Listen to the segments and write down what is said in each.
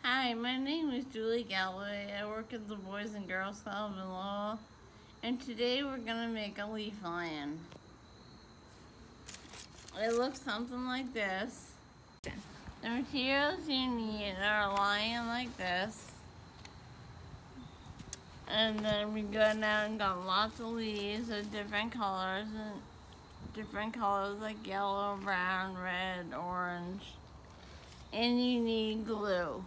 Hi, my name is Julie Galloway. I work at the Boys and Girls Club in Lowell, and today we're going to make a leaf lion. It looks something like this. The materials you need are a lion like this, and then we go down and got lots of leaves of different colors like yellow, brown, red, orange, and you need glue.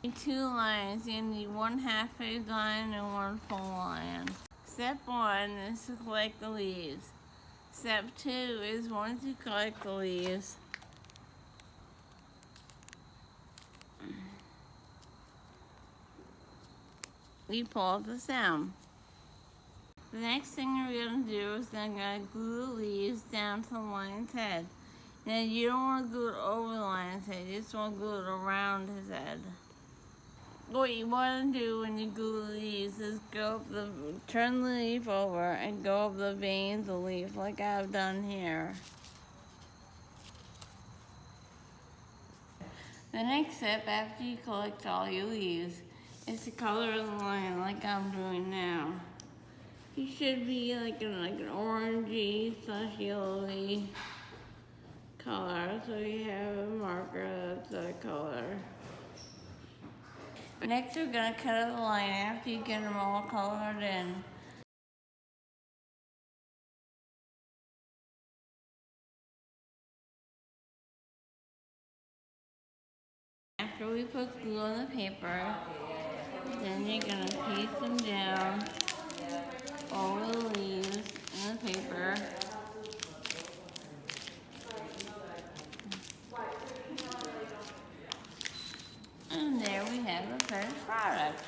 You need 2 lions. You need 1 half-page lion and 1 full lion. Step 1 is to collect the leaves. Step 2 is once you collect the leaves, you pull out the stem. The next thing we're going to do is going to glue the leaves down to the lion's head. Now you don't want to glue it over the lion's head, you just want to glue it around his head. What you want to do when you glue the leaves is turn the leaf over and go up the veins of the leaf like I've done here. The next step after you collect all your leaves is to color the lion like I'm doing now. He should be like an orangey / yellowy color, so you have a marker that's that color. Next we're going to cut out the line after you get them all colored in. After we put glue on the paper, then you're going to paste them down over the leaves in the paper. And there we have the finished product.